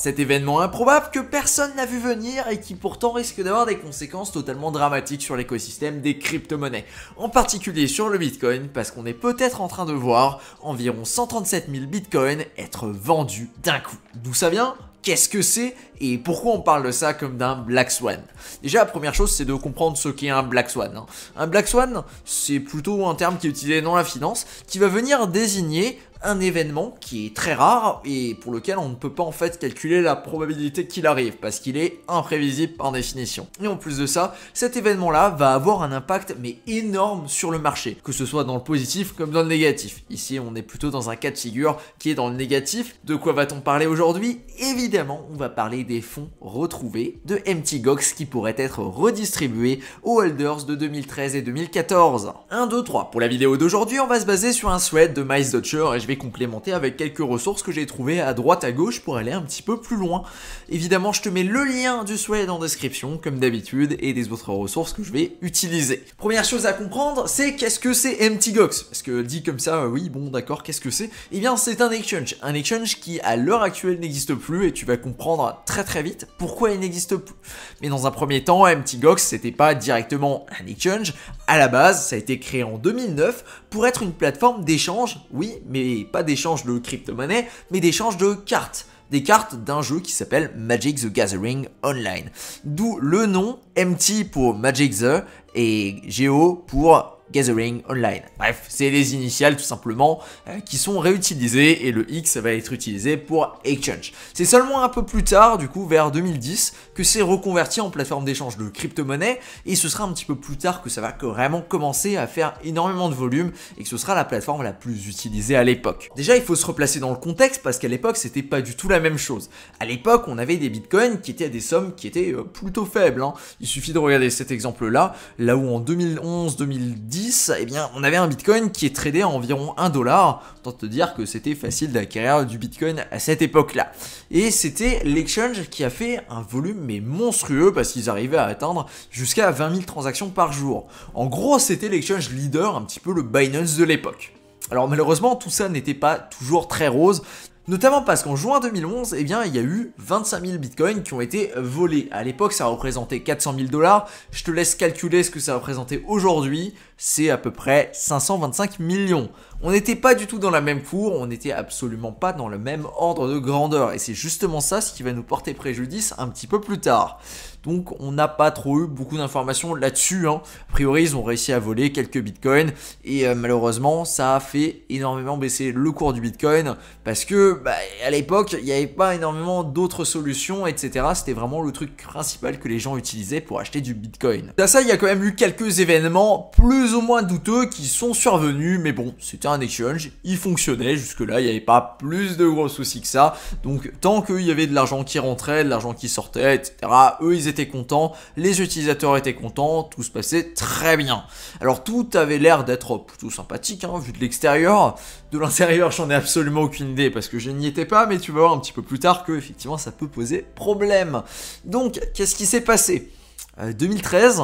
Cet événement improbable que personne n'a vu venir et qui pourtant risque d'avoir des conséquences totalement dramatiques sur l'écosystème des crypto-monnaies, en particulier sur le Bitcoin, parce qu'on est peut-être en train de voir environ 137 000 Bitcoins être vendus d'un coup. D'où ça vient ? Qu'est-ce que c'est et pourquoi on parle de ça comme d'un Black Swan? Déjà, la première chose, c'est de comprendre ce qu'est un Black Swan. Un Black Swan, c'est plutôt un terme qui est utilisé dans la finance, qui va venir désigner un événement qui est très rare et pour lequel on ne peut pas en fait calculer la probabilité qu'il arrive parce qu'il est imprévisible par définition. Et en plus de ça, cet événement-là va avoir un impact mais énorme sur le marché, que ce soit dans le positif comme dans le négatif. Ici, on est plutôt dans un cas de figure qui est dans le négatif. De quoi va-t-on parler aujourd'hui? Évidemment, on va parler des fonds retrouvés de Mt. Gox qui pourraient être redistribués aux holders de 2013 et 2014. 1, 2, 3. Pour la vidéo d'aujourd'hui, on va se baser sur un thread de Miles Dutcher et je vais complémenter avec quelques ressources que j'ai trouvées à droite à gauche pour aller un petit peu plus loin. Évidemment, je te mets le lien du thread en description, comme d'habitude, et des autres ressources que je vais utiliser. Première chose à comprendre, c'est qu'est-ce que c'est Mt. Gox? Parce que dit comme ça, oui, bon, d'accord, qu'est-ce que c'est? Eh bien, c'est un exchange. Un exchange qui, à l'heure actuelle, n'existe plus, et tu vas comprendre très vite pourquoi il n'existe plus. Mais dans un premier temps, Mt. Gox, c'était pas directement un exchange. À la base, ça a été créé en 2009 pour être une plateforme d'échange, oui, mais pas d'échange de crypto-monnaie, mais d'échange de cartes. Des cartes d'un jeu qui s'appelle Magic the Gathering Online. D'où le nom MT pour Magic the et GO pour Gathering Online. Bref, c'est les initiales tout simplement qui sont réutilisées et le X va être utilisé pour Exchange. C'est seulement un peu plus tard, du coup vers 2010, que c'est reconverti en plateforme d'échange de crypto-monnaies et ce sera un petit peu plus tard que ça va vraiment commencer à faire énormément de volume et que ce sera la plateforme la plus utilisée à l'époque. Déjà, il faut se replacer dans le contexte parce qu'à l'époque, c'était pas du tout la même chose. À l'époque, on avait des bitcoins qui étaient à des sommes qui étaient plutôt faibles. Il suffit de regarder cet exemple-là, là où en 2011-2010, eh bien, on avait un bitcoin qui est tradé à environ 1 $. Autant te dire que c'était facile d'acquérir du bitcoin à cette époque-là. Et c'était l'exchange qui a fait un volume mais monstrueux parce qu'ils arrivaient à atteindre jusqu'à 20 000 transactions par jour. En gros, c'était l'exchange leader, un petit peu le Binance de l'époque. Alors malheureusement, tout ça n'était pas toujours très rose. Notamment parce qu'en juin 2011, eh bien, il y a eu 25 000 bitcoins qui ont été volés. À l'époque, ça représentait 400 000 $. Je te laisse calculer ce que ça représentait aujourd'hui. C'est à peu près 525 millions. On n'était pas du tout dans la même cour, on n'était absolument pas dans le même ordre de grandeur. Et c'est justement ça ce qui va nous porter préjudice un petit peu plus tard. Donc on n'a pas trop eu beaucoup d'informations là-dessus. A priori, ils ont réussi à voler quelques bitcoins. Et malheureusement, ça a fait énormément baisser le cours du bitcoin. Parce que à l'époque, il n'y avait pas énormément d'autres solutions, etc. C'était vraiment le truc principal que les gens utilisaient pour acheter du bitcoin. À ça, il y a quand même eu quelques événements plus ou moins douteux qui sont survenus. Mais bon, c'était un exchange, il fonctionnait jusque-là, il n'y avait pas plus de gros soucis que ça. Donc tant qu'il y avait de l'argent qui rentrait, de l'argent qui sortait, etc., eux ils étaient contents, les utilisateurs étaient contents, tout se passait très bien. Alors tout avait l'air d'être plutôt sympathique, vu de l'extérieur. De l'intérieur, j'en ai absolument aucune idée parce que je n'y étais pas, mais tu vas voir un petit peu plus tard que effectivement ça peut poser problème. Donc qu'est-ce qui s'est passé? 2013,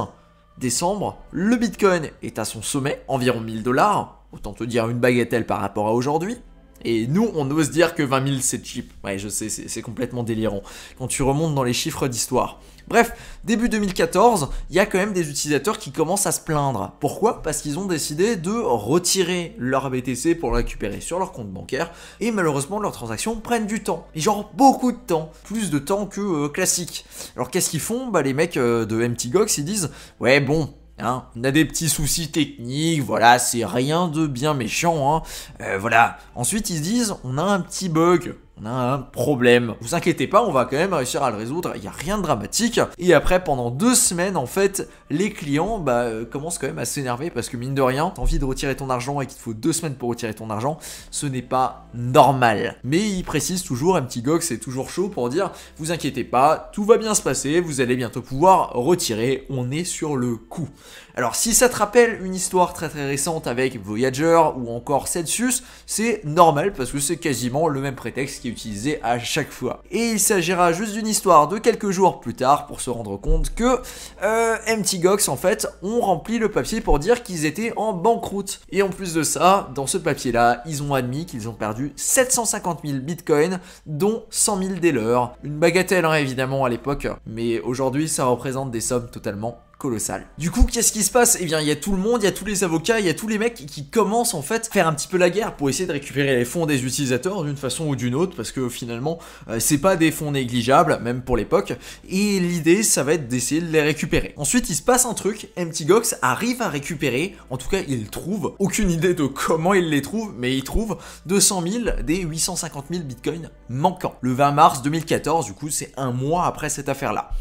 décembre, le Bitcoin est à son sommet, environ 1000 $. Autant te dire une bagatelle par rapport à aujourd'hui. Et nous, on ose dire que 20 000 c'est cheap. Ouais, je sais, c'est complètement délirant quand tu remontes dans les chiffres d'histoire. Bref, début 2014, il y a quand même des utilisateurs qui commencent à se plaindre. Pourquoi? Parce qu'ils ont décidé de retirer leur BTC pour le récupérer sur leur compte bancaire. Et malheureusement, leurs transactions prennent du temps. Et genre beaucoup de temps. Plus de temps que classique. Alors qu'est-ce qu'ils font? Les mecs de Mt. Gox, ils disent « Ouais, bon... on a des petits soucis techniques, voilà, c'est rien de bien méchant, voilà. Ensuite, ils se disent, on a un petit bug, on a un problème. Vous inquiétez pas, on va quand même réussir à le résoudre, il n'y a rien de dramatique. Et après, pendant 2 semaines, en fait, les clients commencent quand même à s'énerver parce que mine de rien, t'as envie de retirer ton argent et qu'il te faut 2 semaines pour retirer ton argent, ce n'est pas normal. Mais ils précisent toujours, Mt. Gox c'est toujours chaud pour dire, vous inquiétez pas, tout va bien se passer, vous allez bientôt pouvoir retirer, on est sur le coup. Alors si ça te rappelle une histoire très récente avec Voyager ou encore Celsius, c'est normal parce que c'est quasiment le même prétexte qui est utilisé à chaque fois. Et il s'agira juste d'une histoire de quelques jours plus tard pour se rendre compte que Mt. Gox en fait ont rempli le papier pour dire qu'ils étaient en banqueroute. Et en plus de ça, dans ce papier là, ils ont admis qu'ils ont perdu 750 000 bitcoins, dont 100 000 des leurs. Une bagatelle hein, évidemment à l'époque, mais aujourd'hui ça représente des sommes totalement colossal. Du coup, qu'est-ce qui se passe? Eh bien, il y a tout le monde, il y a tous les avocats, il y a tous les mecs qui commencent en fait à faire un petit peu la guerre pour essayer de récupérer les fonds des utilisateurs d'une façon ou d'une autre, parce que finalement, c'est pas des fonds négligeables, même pour l'époque, et l'idée, ça va être d'essayer de les récupérer. Ensuite, il se passe un truc, Mt. Gox arrive à récupérer, en tout cas, il trouve, aucune idée de comment il les trouve, mais il trouve 200 000 des 850 000 bitcoins manquants. Le 20 mars 2014, du coup, c'est un mois après cette affaire-là.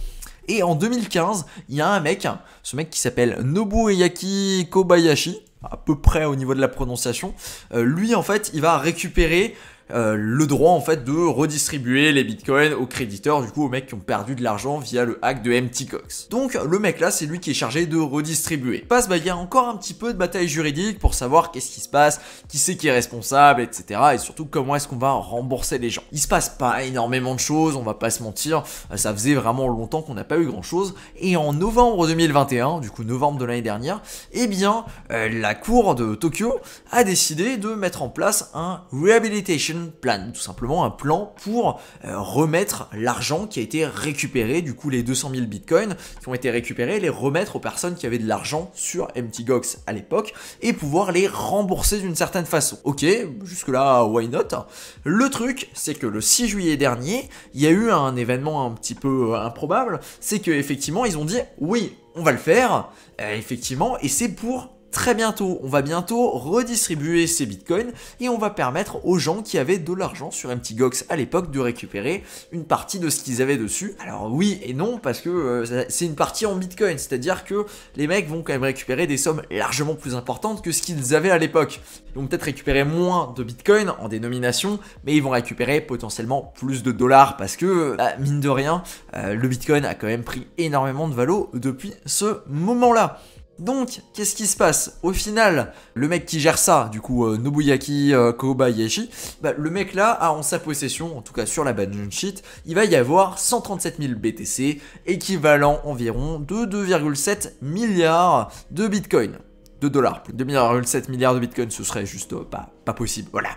Et en 2015, il y a un mec, ce mec qui s'appelle Nobuyaki Kobayashi, à peu près au niveau de la prononciation. Lui, en fait, il va récupérer le droit en fait de redistribuer les bitcoins aux créditeurs, du coup aux mecs qui ont perdu de l'argent via le hack de Mt. Gox. Donc le mec là, c'est lui qui est chargé de redistribuer. Il y a encore un petit peu de bataille juridique pour savoir qu'est-ce qui se passe, qui c'est qui est responsable, etc. Et surtout comment est-ce qu'on va rembourser les gens. Il se passe pas énormément de choses, on va pas se mentir, ça faisait vraiment longtemps qu'on n'a pas eu grand chose. Et en novembre 2021, du coup novembre de l'année dernière, eh bien la cour de Tokyo a décidé de mettre en place un rehabilitation plan, tout simplement un plan pour remettre l'argent qui a été récupéré, du coup les 200 000 bitcoins qui ont été récupérés, les remettre aux personnes qui avaient de l'argent sur Mt. Gox à l'époque et pouvoir les rembourser d'une certaine façon. Ok, jusque là, why not? Le truc, c'est que le 6 juillet dernier, il y a eu un événement un petit peu improbable, c'est qu'effectivement ils ont dit oui, on va le faire, effectivement, et c'est pour très bientôt. On va bientôt redistribuer ces bitcoins et on va permettre aux gens qui avaient de l'argent sur Mt. Gox à l'époque de récupérer une partie de ce qu'ils avaient dessus. Alors oui et non, parce que c'est une partie en bitcoin, c'est-à-dire que les mecs vont quand même récupérer des sommes largement plus importantes que ce qu'ils avaient à l'époque. Ils vont peut-être récupérer moins de bitcoin en dénomination, mais ils vont récupérer potentiellement plus de dollars parce que, mine de rien, le bitcoin a quand même pris énormément de valo depuis ce moment-là. Donc, qu'est-ce qui se passe? Au final, le mec qui gère ça, du coup Nobuyaki Kobayashi, le mec là a en sa possession, en tout cas sur la balance sheet, il va y avoir 137 000 BTC, équivalent environ de 2,7 milliards de bitcoin. De dollars. 2,7 milliards de bitcoin, ce serait juste pas possible, voilà.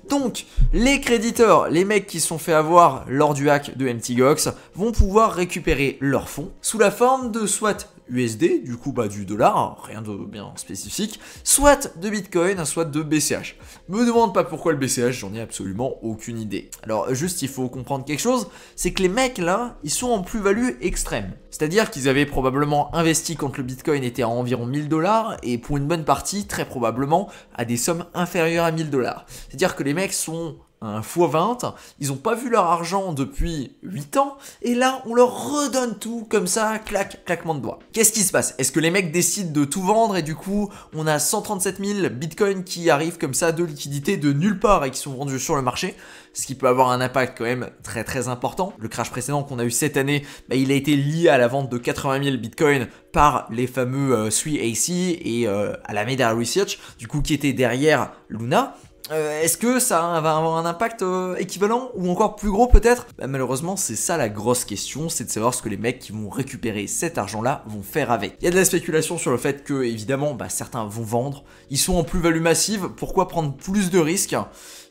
Donc, les créditeurs, les mecs qui se sont fait avoir lors du hack de Mt. Gox, vont pouvoir récupérer leurs fonds sous la forme de soit USD, du coup du dollar, rien de bien spécifique, soit de Bitcoin, soit de BCH. Me demande pas pourquoi le BCH, j'en ai absolument aucune idée. Alors juste il faut comprendre quelque chose, c'est que les mecs là, ils sont en plus-value extrême. C'est-à-dire qu'ils avaient probablement investi quand le Bitcoin était à environ 1000 $, et pour une bonne partie, très probablement, à des sommes inférieures à 1000 $. C'est-à-dire que les mecs sont un x20, ils n'ont pas vu leur argent depuis 8 ans, et là on leur redonne tout comme ça, claquement de doigts. Qu'est-ce qui se passe? Est-ce que les mecs décident de tout vendre et du coup on a 137 000 bitcoins qui arrivent comme ça de liquidité de nulle part et qui sont vendus sur le marché? Ce qui peut avoir un impact quand même très important. Le crash précédent qu'on a eu cette année, il a été lié à la vente de 80 000 bitcoins par les fameux 3AC et Alameda Research, du coup qui était derrière Luna. Est-ce que ça va avoir un impact équivalent ou encore plus gros peut-être? Malheureusement c'est ça la grosse question, c'est de savoir ce que les mecs qui vont récupérer cet argent là vont faire avec. Il y a de la spéculation sur le fait que évidemment certains vont vendre, ils sont en plus-value massive, pourquoi prendre plus de risques?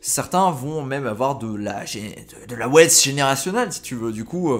Certains vont même avoir de la wealth générationnelle si tu veux, du coup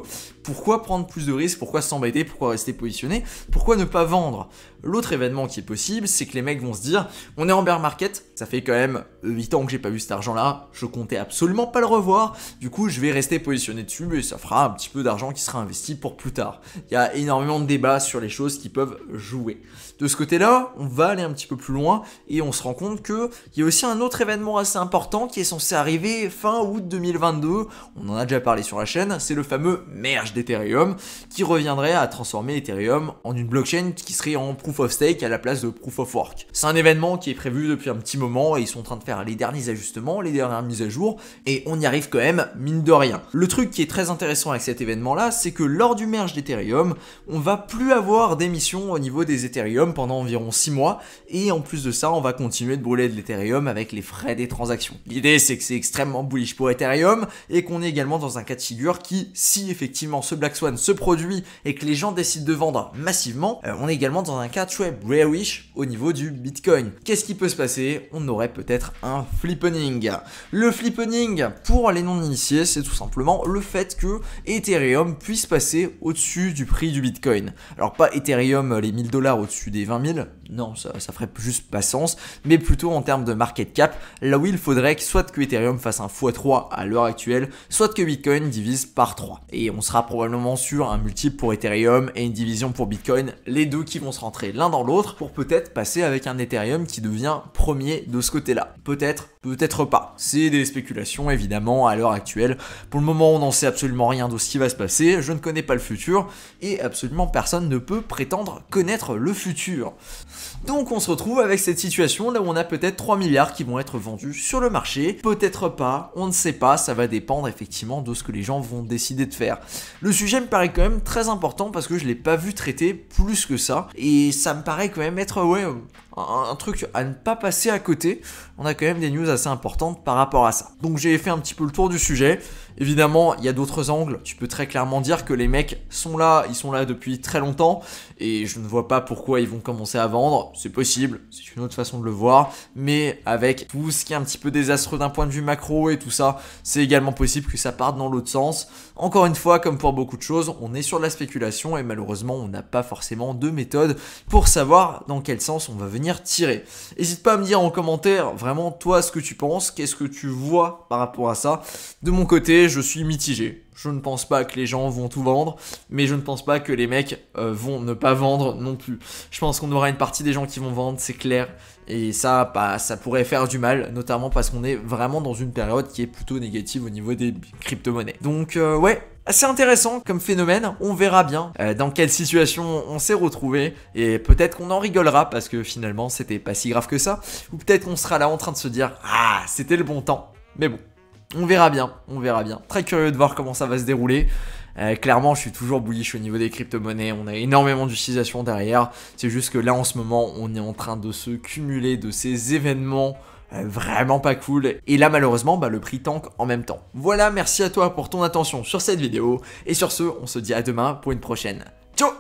pourquoi prendre plus de risques, pourquoi s'embêter, pourquoi rester positionné, pourquoi ne pas vendre? L'autre événement qui est possible, c'est que les mecs vont se dire, on est en bear market, ça fait quand même 8 ans que j'ai pas vu cet argent là, je comptais absolument pas le revoir, du coup je vais rester positionné dessus et ça fera un petit peu d'argent qui sera investi pour plus tard. Il y a énormément de débats sur les choses qui peuvent jouer. De ce côté-là, on va aller un petit peu plus loin et on se rend compte qu'il y a aussi un autre événement assez important qui est censé arriver fin août 2022, on en a déjà parlé sur la chaîne, c'est le fameux merge d'Ethereum qui reviendrait à transformer Ethereum en une blockchain qui serait en proof of stake à la place de proof of work. C'est un événement qui est prévu depuis un petit moment et ils sont en train de faire les derniers ajustements, les dernières mises à jour et on y arrive quand même mine de rien. Le truc qui est très intéressant avec cet événement là, c'est que lors du merge d'Ethereum, on va plus avoir d'émissions au niveau des Ethereum pendant environ 6 mois et en plus de ça, on va continuer de brûler de l'Ethereum avec les frais des transactions. L'idée l'idée c'est que c'est extrêmement bullish pour Ethereum et qu'on est également dans un cas de figure qui, si effectivement ce Black Swan se produit et que les gens décident de vendre massivement, on est également dans un cas très bearish au niveau du Bitcoin. Qu'est-ce qui peut se passer? On aurait peut-être un flippening. Le flippening, pour les non-initiés, c'est tout simplement le fait que Ethereum puisse passer au-dessus du prix du Bitcoin. Alors pas Ethereum les 1000 $ au-dessus des 20 000, non, ça ferait juste pas sens, mais plutôt en termes de market cap, là où il faudrait que soit que Ethereum fasse un x3 à l'heure actuelle, soit que Bitcoin divise par 3. Et on sera probablement sur un multiple pour Ethereum et une division pour Bitcoin, les deux qui vont se rentrer l'un dans l'autre pour peut-être passer avec un Ethereum qui devient premier de ce côté-là. Peut-être, peut-être pas. C'est des spéculations évidemment à l'heure actuelle. Pour le moment, on n'en sait absolument rien de ce qui va se passer, je ne connais pas le futur et absolument personne ne peut prétendre connaître le futur. Donc on se retrouve avec cette situation là où on a peut-être 3 milliards qui vont être vendus sur le marché, peut-être pas, on ne sait pas, ça va dépendre effectivement de ce que les gens vont décider de faire. Le sujet me paraît quand même très important parce que je l'ai pas vu traiter plus que ça et ça me paraît quand même être un truc à ne pas passer à côté. On a quand même des news assez importantes par rapport à ça. Donc j'ai fait un petit peu le tour du sujet. Évidemment, il y a d'autres angles. Tu peux très clairement dire que les mecs sont là, ils sont là depuis très longtemps et je ne vois pas pourquoi ils vont commencer à vendre. C'est possible, c'est une autre façon de le voir, mais avec tout ce qui est un petit peu désastreux d'un point de vue macro et tout ça, c'est également possible que ça parte dans l'autre sens. Encore une fois, comme pour beaucoup de choses, on est sur de la spéculation et malheureusement, on n'a pas forcément de méthode pour savoir dans quel sens on va venir tirer. N'hésite pas à me dire en commentaire vraiment toi ce que tu penses, qu'est-ce que tu vois par rapport à ça. De mon côté, je suis mitigé. Je ne pense pas que les gens vont tout vendre, mais je ne pense pas que les mecs vont ne pas vendre non plus. Je pense qu'on aura une partie des gens qui vont vendre, c'est clair. Et ça, bah, ça pourrait faire du mal, notamment parce qu'on est vraiment dans une période qui est plutôt négative au niveau des crypto-monnaies. Donc ouais, assez intéressant comme phénomène, on verra bien dans quelle situation on s'est retrouvé et peut-être qu'on en rigolera parce que finalement c'était pas si grave que ça, ou peut-être qu'on sera là en train de se dire « Ah, c'était le bon temps », mais bon. On verra bien, on verra bien. Très curieux de voir comment ça va se dérouler. Clairement, je suis toujours bullish au niveau des crypto-monnaies. On a énormément d'utilisation derrière. C'est juste que là, en ce moment, on est en train de se cumuler de ces événements vraiment pas cool. Et là, malheureusement, bah, le prix tank en même temps. Voilà, merci à toi pour ton attention sur cette vidéo. Et sur ce, on se dit à demain pour une prochaine. Ciao!